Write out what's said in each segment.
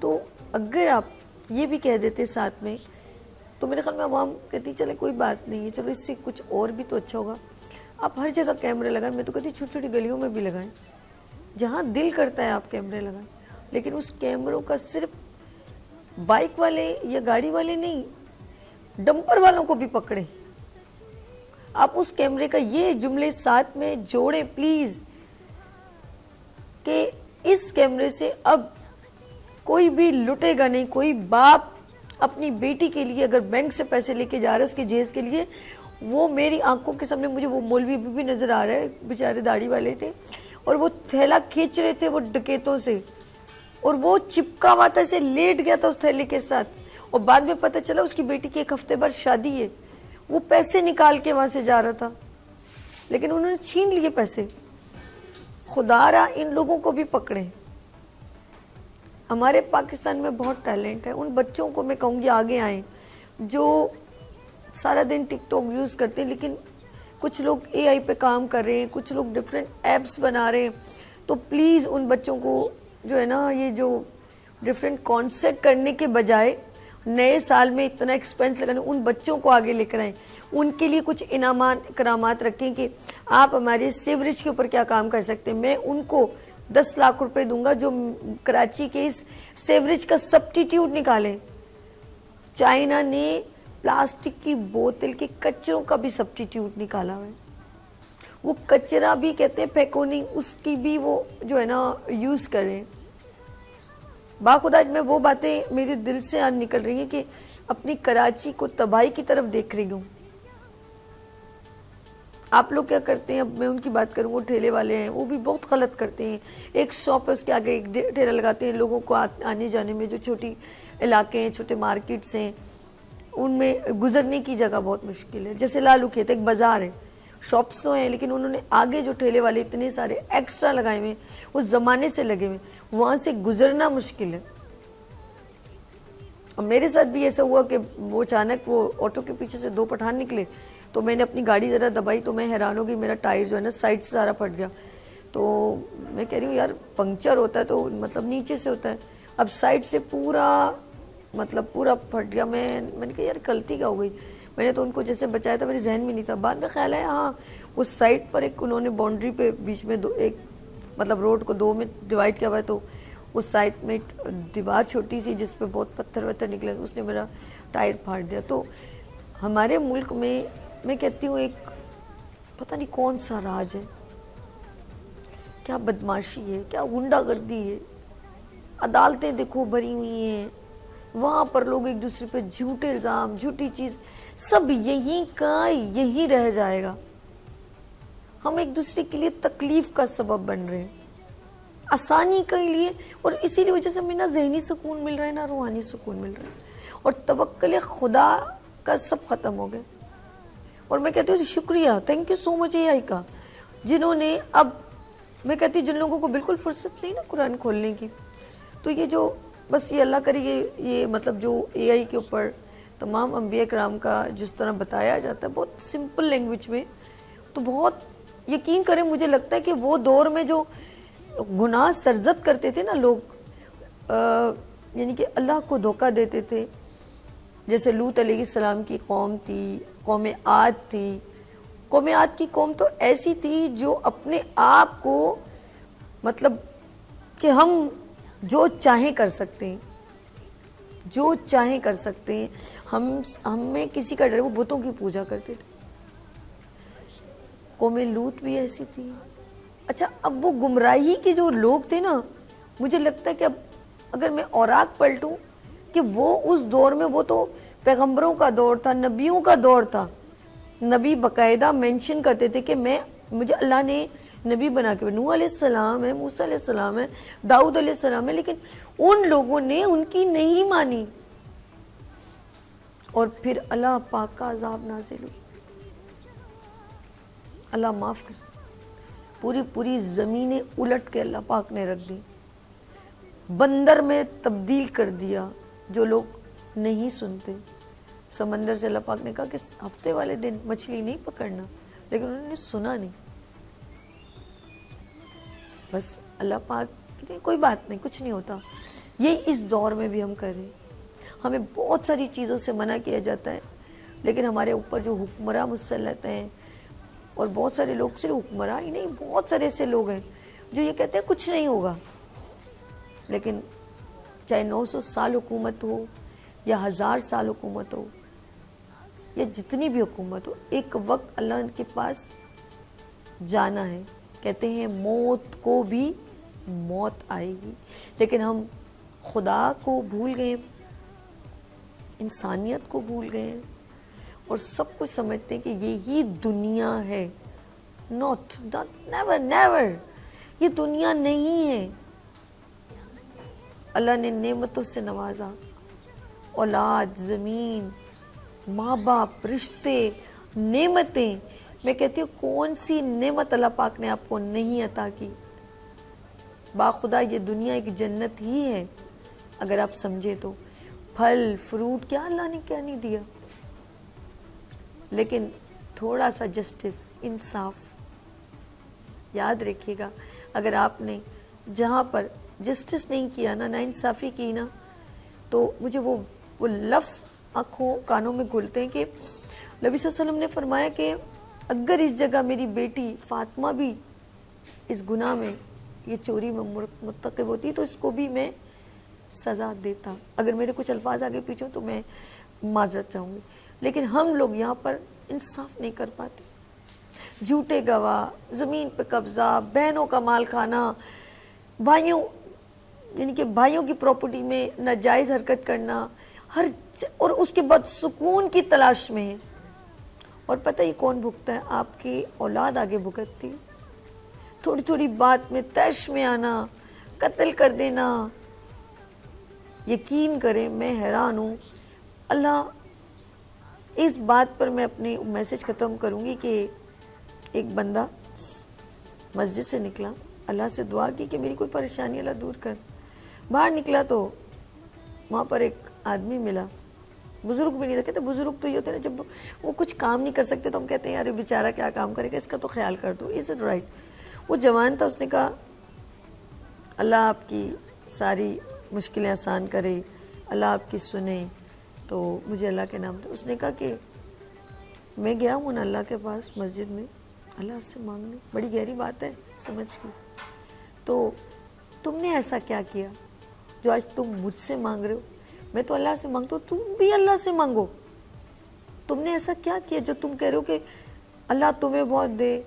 تو اگر آپ یہ بھی کہہ دیتے ساتھ میں تو میرے خیال میں عوام کہتی چلے کوئی بات نہیں ہے، چلو اس سے کچھ اور بھی تو اچھا ہوگا. آپ ہر جگہ کیمرے لگائیں، میں تو کہتی چھوٹی چھوٹی گلیوں میں بھی لگائیں، جہاں دل کرتا ہے آپ کیمرے لگائیں، لیکن اس کیمروں کا صرف بائک والے یا گاڑی والے نہیں، ڈمپر والوں کو بھی پکڑیں. آپ اس کیمرے کا یہ جملے ساتھ میں جوڑیں پلیز کہ اس کیمرے سے اب کوئی بھی لٹے گا نہیں. کوئی باپ اپنی بیٹی کے لیے اگر بینک سے پیسے لے کے جا رہا ہے اس کے جہیز کے لیے، وہ میری آنکھوں کے سامنے مجھے وہ مولوی بھی نظر آ رہا ہے، بیچارے داڑھی والے تھے اور وہ تھیلا کھینچ رہے تھے وہ ڈکیتوں سے، اور وہ چپکا ہوا تھا، اسے لیٹ گیا تھا اس تھیلے کے ساتھ، اور بعد میں پتہ چلا اس کی بیٹی کی 1 ہفتے بعد شادی ہے. وہ پیسے نکال کے وہاں سے جا رہا تھا لیکن انہوں نے چھین لیے پیسے. خدا را ان لوگوں کو بھی پکڑیں. ہمارے پاکستان میں بہت ٹیلنٹ ہے. ان بچوں کو میں کہوں گی آگے آئیں جو سارا دن ٹک ٹاک یوز کرتے ہیں، لیکن کچھ لوگ اے آئی پہ کام کر رہے ہیں، کچھ لوگ ڈفرینٹ ایپس بنا رہے ہیں. تو پلیز ان بچوں کو جو ہے نا یہ جو ڈفرینٹ کانسیپٹ کرنے کے بجائے نئے سال میں اتنا ایکسپینس لگانے، ان بچوں کو آگے لے کر آئیں. ان کے لیے کچھ انعامات کرامات رکھیں کہ آپ ہمارے سیوریج کے اوپر کیا کام کر سکتے ہیں. میں ان کو 10 لاکھ روپے دوں گا جو کراچی کے اس سیوریج کا سبسٹیٹیوٹ نکالیں. چائنا نے پلاسٹک کی بوتل کے کچروں کا بھی سبسٹیٹیوٹ نکالا ہے. وہ کچرا بھی کہتے ہیں پھینکو نہیں، اس کی بھی وہ جو ہے نا یوز کریں. باخدا میں وہ باتیں میرے دل سے آج نکل رہی ہیں کہ اپنی کراچی کو تباہی کی طرف دیکھ رہی ہوں. آپ لوگ کیا کرتے ہیں؟ اب میں ان کی بات کروں، وہ ٹھیلے والے ہیں، وہ بھی بہت غلط کرتے ہیں. ایک شاپ ہے اس کے آگے ایک ٹھیلا لگاتے ہیں. لوگوں کو آنے جانے میں جو چھوٹی علاقے ہیں، چھوٹے مارکیٹس ہیں، ان میں گزرنے کی جگہ بہت مشکل ہے. جیسے لالو کھیت ایک بازار ہے، شاپس تو ہیں لیکن انہوں نے آگے جو ٹھیلے والے اتنے سارے ایکسٹرا لگائے ہوئے اس زمانے سے لگے ہوئے، وہاں سے گزرنا مشکل ہے. اور میرے ساتھ بھی ایسا ہوا کہ وہ اچانک وہ آٹو کے پیچھے سے 2 پٹھان نکلے تو میں نے اپنی گاڑی ذرا دبائی تو میں حیران ہو گئی، میرا ٹائر جو ہے نا سائڈ سے سارا پھٹ گیا. تو میں کہہ رہی ہوں یار پنکچر ہوتا ہے تو مطلب نیچے سے ہوتا ہے، اب سائڈ سے پورا پھٹ گیا. میں نے کہا یار غلطی کیا ہو گئی. میں نے تو ان کو جیسے بچایا تھا میرے ذہن میں نہیں تھا. بعد میں خیال ہے ہاں اس سائڈ پر ایک انہوں نے باؤنڈری پہ بیچ میں ایک مطلب روڈ کو 2 میں ڈیوائڈ کیا ہوا ہے، تو اس سائڈ میں دیوار چھوٹی سی جس پہ بہت پتھر وتھر نکلے، اس نے میرا ٹائر پھاڑ دیا. تو ہمارے ملک میں کہتی ہوں ایک پتہ نہیں کون سا راج ہے، کیا بدماشی ہے، کیا غنڈہ گردی ہے. عدالتیں دیکھو بھری ہوئی ہیں، وہاں پر لوگ ایک دوسرے پہ جھوٹے الزام، جھوٹی چیز، سب یہی کا یہی رہ جائے گا. ہم ایک دوسرے کے لیے تکلیف کا سبب بن رہے ہیں، آسانی کے لیے، اور اسی لیے وجہ سے ہمیں نہ ذہنی سکون مل رہا ہے نہ روحانی سکون مل رہا ہے، اور توکل خدا کا سب ختم ہو گئے. اور میں کہتی ہوں شکریہ، تھینک یو سو مچ اے آئی کا، جنہوں نے اب میں کہتی ہوں جن لوگوں کو بالکل فرصت نہیں نا قرآن کھولنے کی، تو یہ جو بس یہ اللہ کرے یہ مطلب جو اے آئی کے اوپر تمام انبیاء کرام کا جس طرح بتایا جاتا ہے بہت سمپل لینگویج میں، تو بہت یقین کریں مجھے لگتا ہے کہ وہ دور میں جو گناہ سرزد کرتے تھے نا لوگ، یعنی کہ اللہ کو دھوکہ دیتے تھے، جیسے لوط علیہ السلام کی قوم تھی، قوم عاد تھی. قوم عاد کی قوم تو ایسی تھی جو اپنے آپ کو مطلب کہ ہم جو چاہیں کر سکتے ہیں، جو چاہیں کر سکتے ہیں، ہمیں کسی کا ڈر، وہ بتوں کی پوجا کرتے تھے. قوم لوط بھی ایسی تھی. اچھا اب وہ گمراہی کے جو لوگ تھے نا، مجھے لگتا ہے کہ اب اگر میں اوراق پلٹوں کہ وہ اس دور میں وہ تو پیغمبروں کا دور تھا، نبیوں کا دور تھا. نبی باقاعدہ مینشن کرتے تھے کہ مجھے اللہ نے نبی بنا کے، نوح علیہ السلام ہے، موسیٰ علیہ السلام ہے، داؤد علیہ السلام ہے، لیکن ان لوگوں نے ان کی نہیں مانی اور پھر اللہ پاک کا عذاب نازل ہوئی. اللہ معاف کر، پوری زمینیں الٹ کے اللہ پاک نے رکھ دی، بندر میں تبدیل کر دیا. جو لوگ نہیں سنتے، سمندر سے اللہ پاک نے کہا کہ ہفتے والے دن مچھلی نہیں پکڑنا، لیکن انہوں نے سنا نہیں. بس اللہ پاک نے کوئی بات نہیں، کچھ نہیں ہوتا. یہ اس دور میں بھی ہم کر رہے ہیں. ہمیں بہت ساری چیزوں سے منع کیا جاتا ہے، لیکن ہمارے اوپر جو حکمراں مسلط ہیں، اور بہت سارے لوگ، صرف حکمراں ہی نہیں، بہت سارے ایسے لوگ ہیں جو یہ کہتے ہیں کچھ نہیں ہوگا. لیکن چاہے 900 سال حکومت ہو یا 1000 سال حکومت ہو یا جتنی بھی حکومت ہو، ایک وقت اللہ کے پاس جانا ہے. کہتے ہیں موت کو بھی موت آئے گی، لیکن ہم خدا کو بھول گئے، انسانیت کو بھول گئے اور سب کچھ سمجھتے ہیں کہ یہی دنیا ہے. نیور، یہ دنیا نہیں ہے. اللہ نے نعمتوں سے نوازا، اولاد، زمین، ماں باپ، رشتے، نعمتیں. میں کہتی ہوں کون سی نعمت اللہ پاک نے آپ کو نہیں عطا کی؟ باخدا یہ دنیا ایک جنت ہی ہے اگر آپ سمجھے تو. پھل فروٹ کیا اللہ نے کیا نہیں دیا، لیکن تھوڑا سا جسٹس، انصاف. یاد رکھیے گا، اگر آپ نے جہاں پر جسٹس نہیں کیا نا انصافی کی نا، تو مجھے وہ لفظ آنکھوں کانوں میں گھلتے ہیں کہ نبی صلی اللہ علیہ وسلم نے فرمایا کہ اگر اس جگہ میری بیٹی فاطمہ بھی اس گناہ میں، یہ چوری میں مرتکب ہوتی تو اس کو بھی میں سزا دیتا. اگر میرے کچھ الفاظ آگے پیچھے تو میں معذرت چاہوں گی. لیکن ہم لوگ یہاں پر انصاف نہیں کر پاتے. جھوٹے گواہ، زمین پہ قبضہ، بہنوں کا مال کھانا، بھائیوں یعنی کہ بھائیوں کی پراپرٹی میں ناجائز حرکت کرنا، اور اس کے بعد سکون کی تلاش میں ہے. اور پتہ یہ کون بھگتا ہے؟ آپ کی اولاد آگے بھگتتی. تھوڑی تھوڑی بات میں طیش میں آنا، قتل کر دینا. یقین کریں میں حیران ہوں. اللہ اس بات پر میں اپنی میسج ختم کروں گی کہ ایک بندہ مسجد سے نکلا، اللہ سے دعا کی کہ میری کوئی پریشانی اللہ دور کر. باہر نکلا تو وہاں پر ایک آدمی ملا، بزرگ بھی نہیں تھا. کہتے بزرگ تو یہ ہوتے ہیں نا جب وہ کچھ کام نہیں کر سکتے تو ہم کہتے ہیں یار بیچارہ کیا کام کرے گا، اس کا تو خیال کر دو. Is it right? وہ جوان تھا، اس نے کہا اللہ آپ کی ساری مشکلیں آسان کرے، اللہ آپ کی سنے. تو مجھے اللہ کے نام دے. اس نے کہا کہ میں گیا ہوں نا اللہ کے پاس مسجد میں اللہ سے مانگنے. بڑی گہری بات ہے، سمجھ گئی. تو تم نے ایسا کیا کیا جو آج تم مجھ سے مانگ رہے ہو؟ میں تو اللہ سے مانگتا ہوں، تم بھی اللہ سے مانگو. تم نے ایسا کیا کیا جو تم کہہ رہے ہو کہ اللہ تمہیں بہت دے،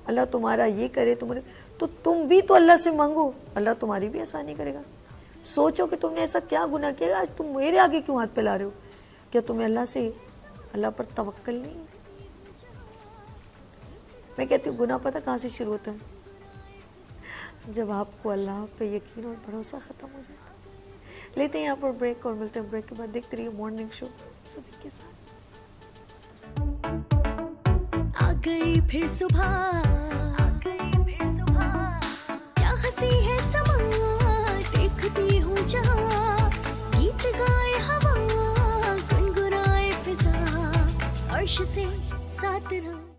اللہ تمہارا یہ کرے، تمہارے تو تم بھی تو اللہ سے مانگو، اللہ تمہاری بھی آسانی کرے گا. سوچو کہ تم نے ایسا کیا گناہ کیا آج تم میرے آگے کیوں ہاتھ پھیلا رہے ہو؟ کیا تمہیں اللہ پر توکل نہیں ہے؟ میں کہتی ہوں گناہ پتہ کہاں سے شروع ہوتا ہے؟ جب آپ کو اللہ پہ یقین اور بھروسہ ختم ہو جاتا ہے. لیتے ہیں یہاں پر بریک اور ملتے ہیں بریک کے بعد. دیکھتے رہیے مارننگ شو سبھی کے ساتھ. آ گئی پھر صبح، کیا ہنسی ہے سما، دیکھتی ہوں جہاں، گیت گائے ہوا، گنگنائے فضا، عرش سے ساتھ رہا.